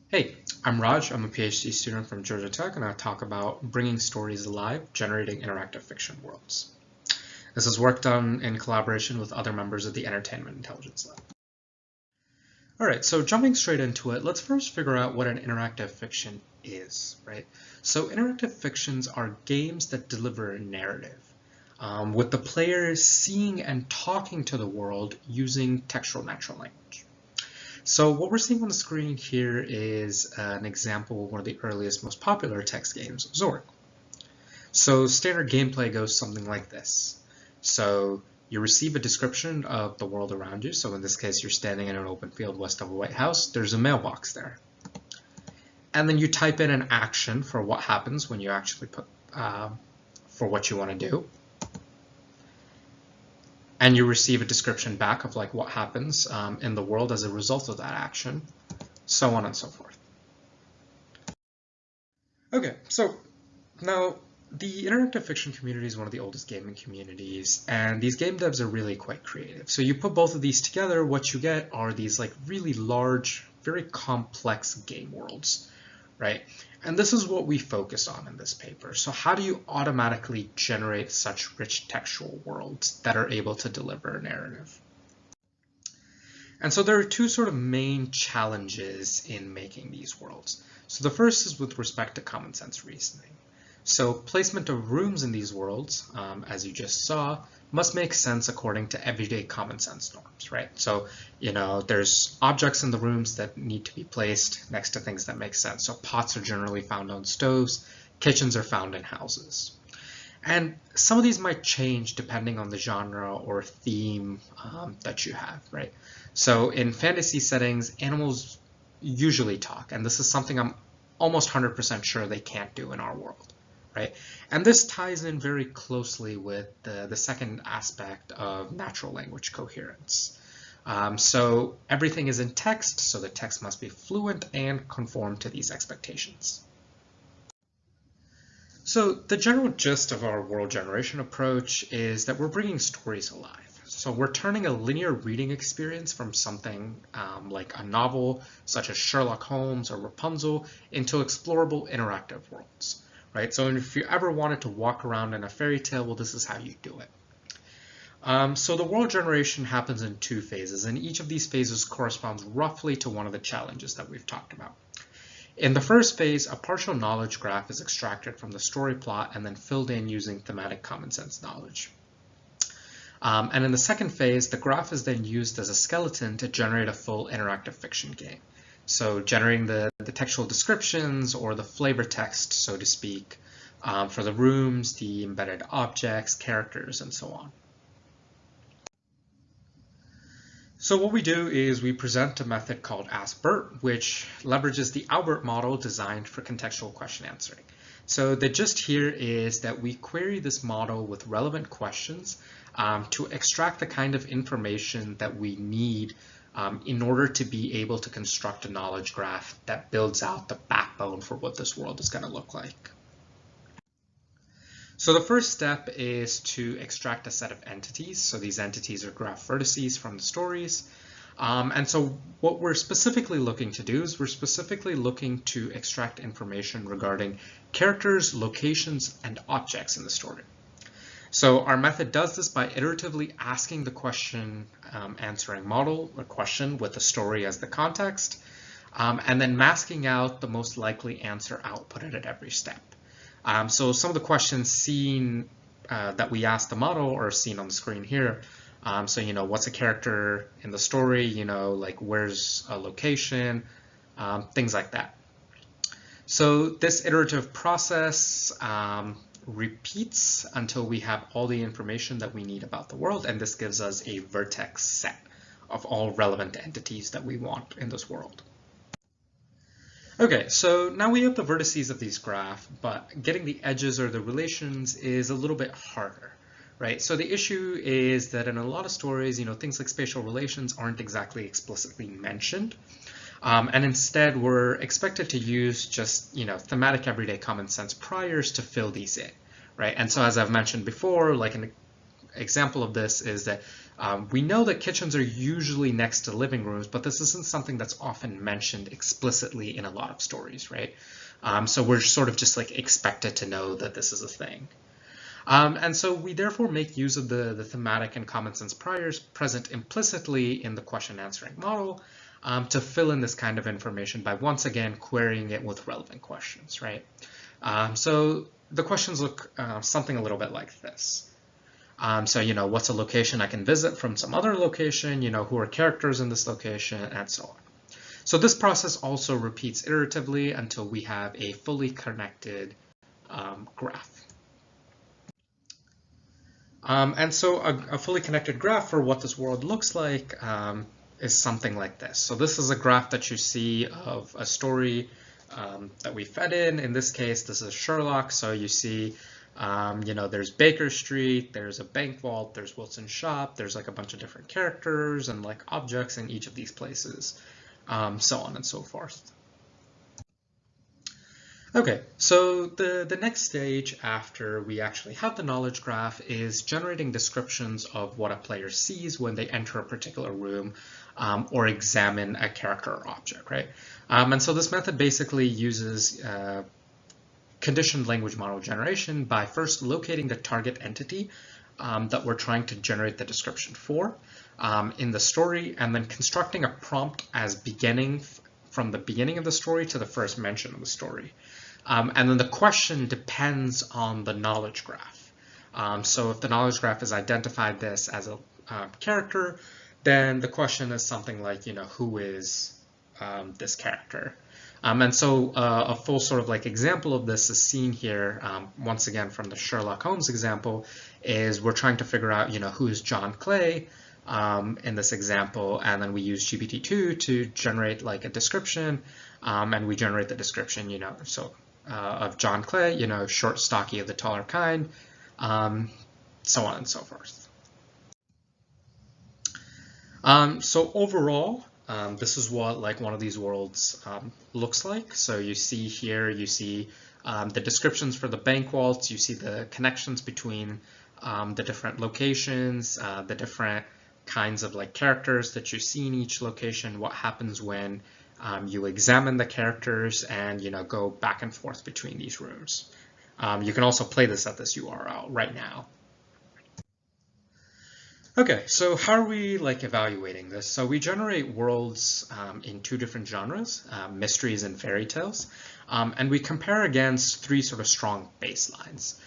Hey, I'm Raj. I'm a PhD student from Georgia Tech, and I talk about bringing stories alive, generating interactive fiction worlds. This is work done in collaboration with other members of the Entertainment Intelligence Lab. All right, so jumping straight into it, let's first figure out what an interactive fiction is, right? So interactive fictions are games that deliver a narrative, with the players seeing and talking to the world using textual natural language. So what we're seeing on the screen here is an example of one of the earliest, most popular text games, Zork. So standard gameplay goes something like this. So you receive a description of the world around you. So in this case, you're standing in an open field west of a White House. There's a mailbox there. And then you type in an action for what happens when you actually put for what you want to do. And you receive a description back of like what happens in the world as a result of that action, so on and so forth. Okay, so now the interactive fiction community is one of the oldest gaming communities, and these game devs are really quite creative. So you put both of these together, what you get are these like really large, very complex game worlds, right? And this is what we focus on in this paper. So how do you automatically generate such rich textual worlds that are able to deliver a narrative? And so there are two sort of main challenges in making these worlds. So the first is with respect to common sense reasoning. So placement of rooms in these worlds, as you just saw, must make sense according to everyday common sense norms, right? So, there's objects in the rooms that need to be placed next to things that make sense. So pots are generally found on stoves, kitchens are found in houses. And some of these might change depending on the genre or theme that you have, right? So in fantasy settings, animals usually talk, and this is something I'm almost 100% sure they can't do in our world. Right? And this ties in very closely with the second aspect of natural language coherence. So everything is in text, so the text must be fluent and conform to these expectations. So the general gist of our world generation approach is that we're bringing stories alive. So we're turning a linear reading experience from something like a novel, such as Sherlock Holmes or Rapunzel, into explorable interactive worlds. Right? So if you ever wanted to walk around in a fairy tale, well, this is how you do it. So the world generation happens in two phases, and each of these phases corresponds roughly to one of the challenges that we've talked about. In the first phase, a partial knowledge graph is extracted from the story plot and then filled in using thematic common sense knowledge. And in the second phase, the graph is then used as a skeleton to generate a full interactive fiction game. So generating the textual descriptions or the flavor text, so to speak, for the rooms, the embedded objects, characters, and so on. So what we do is we present a method called AskBERT, which leverages the Albert model designed for contextual question answering. So the gist here is that we query this model with relevant questions to extract the kind of information that we need in order to be able to construct a knowledge graph that builds out the backbone for what this world is going to look like. So the first step is to extract a set of entities. So these entities are graph vertices from the stories. And so what we're specifically looking to do is we're specifically looking to extract information regarding characters, locations, and objects in the story. So our method does this by iteratively asking the question answering model a question with the story as the context, and then masking out the most likely answer outputted at every step. So some of the questions seen that we asked the model are seen on the screen here. So, what's a character in the story, like where's a location, things like that. So this iterative process repeats until we have all the information that we need about the world, and this gives us a vertex set of all relevant entities that we want in this world. Okay, so now we have the vertices of these graphs, but getting the edges or the relations is a little bit harder, right? So the issue is that in a lot of stories, things like spatial relations aren't exactly explicitly mentioned. And instead, we're expected to use just, thematic everyday common sense priors to fill these in, right? And so as I've mentioned before, like example of this is that we know that kitchens are usually next to living rooms, but this isn't something that's often mentioned explicitly in a lot of stories, right? So we're sort of just like expected to know that this is a thing. And so we therefore make use of the thematic and common sense priors present implicitly in the question answering model to fill in this kind of information by once again querying it with relevant questions, right? So the questions look something a little bit like this. So, what's a location I can visit from some other location? Who are characters in this location, and so on. So this process also repeats iteratively until we have a fully connected graph. And so a fully connected graph for what this world looks like is something like this. So this is a graph that you see of a story that we fed in. In this case, this is Sherlock. So you see, there's Baker Street, there's a bank vault, there's Wilson's shop, there's like a bunch of different characters and like objects in each of these places, so on and so forth. Okay, so the next stage after we actually have the knowledge graph is generating descriptions of what a player sees when they enter a particular room or examine a character or object, right? And so this method basically uses conditioned language model generation by first locating the target entity that we're trying to generate the description for in the story, and then constructing a prompt as beginning from the beginning of the story to the first mention of the story. And then the question depends on the knowledge graph. So if the knowledge graph has identified this as a character, then the question is something like, who is this character? And so a full sort of like example of this is seen here, once again from the Sherlock Holmes example, is we're trying to figure out, who is John Clay in this example, and then we use GPT-2 to generate like a description, and we generate the description, of John Clay, short, stocky, of the taller kind, so on and so forth. So overall, this is what like one of these worlds looks like. So you see here, the descriptions for the bank vaults, you see the connections between the different locations, the different kinds of like characters that you see in each location, what happens when you examine the characters and go back and forth between these rooms. You can also play this at this URL right now. Okay, so how are we like evaluating this? So we generate worlds in two different genres, mysteries and fairy tales, and we compare against three sort of strong baselines.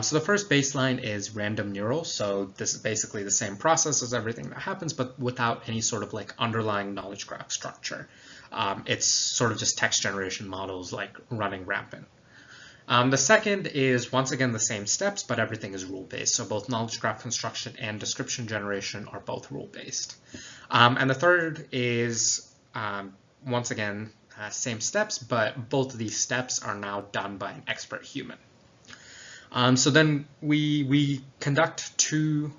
So the first baseline is random neural. So this is basically the same process as everything that happens, but without any sort of like underlying knowledge graph structure. It's sort of just text generation models like running rampant. The second is once again the same steps, but everything is rule-based. So both knowledge graph construction and description generation are both rule-based. And the third is once again same steps, but both of these steps are now done by an expert human. So then we conduct two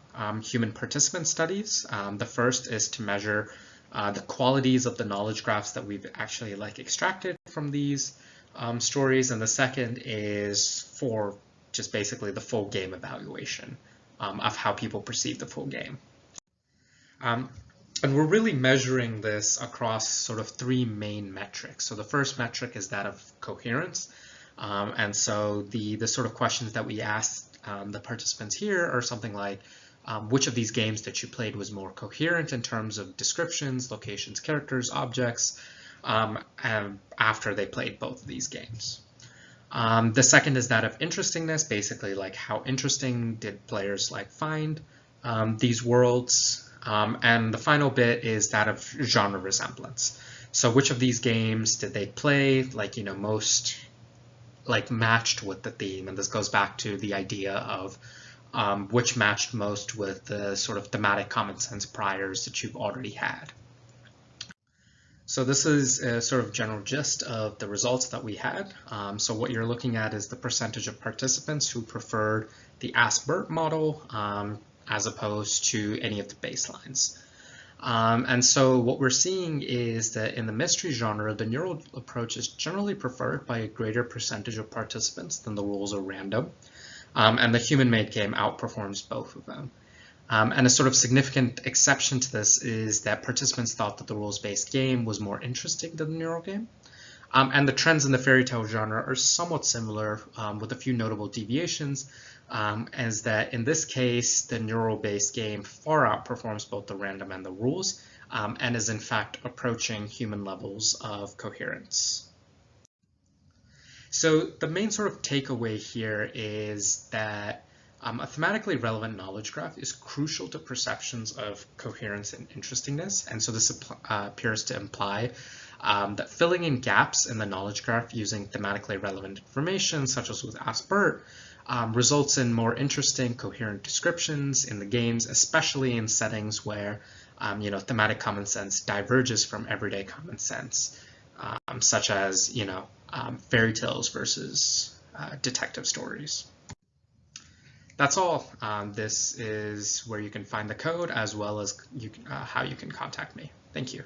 human participant studies. The first is to measure the qualities of the knowledge graphs that we've actually like extracted from these stories, and the second is for just basically the full game evaluation of how people perceive the full game. And we're really measuring this across sort of three main metrics. So the first metric is that of coherence. And so the sort of questions that we asked the participants here are something like, which of these games that you played was more coherent in terms of descriptions, locations, characters, objects, and after they played both of these games. The second is that of interestingness, basically like how interesting did players like find these worlds. And the final bit is that of genre resemblance. So which of these games did they play like, most like matched with the theme? And this goes back to the idea of which matched most with the sort of thematic common sense priors that you've already had. So this is a sort of general gist of the results that we had. So what you're looking at is the percentage of participants who preferred the Ask-BERT model as opposed to any of the baselines. And so what we're seeing is that in the mystery genre, the neural approach is generally preferred by a greater percentage of participants than the rules are random. And the human-made game outperforms both of them. And a sort of significant exception to this is that participants thought that the rules-based game was more interesting than the neural game. And the trends in the fairy tale genre are somewhat similar, with a few notable deviations, as that in this case, the neural-based game far outperforms both the random and the rules, and is in fact approaching human levels of coherence. So the main sort of takeaway here is that a thematically relevant knowledge graph is crucial to perceptions of coherence and interestingness, and so this appears to imply that filling in gaps in the knowledge graph using thematically relevant information, such as with Ask Bert, results in more interesting, coherent descriptions in the games, especially in settings where thematic common sense diverges from everyday common sense, such as fairy tales versus detective stories. That's all. This is where you can find the code, as well as how you can contact me. Thank you.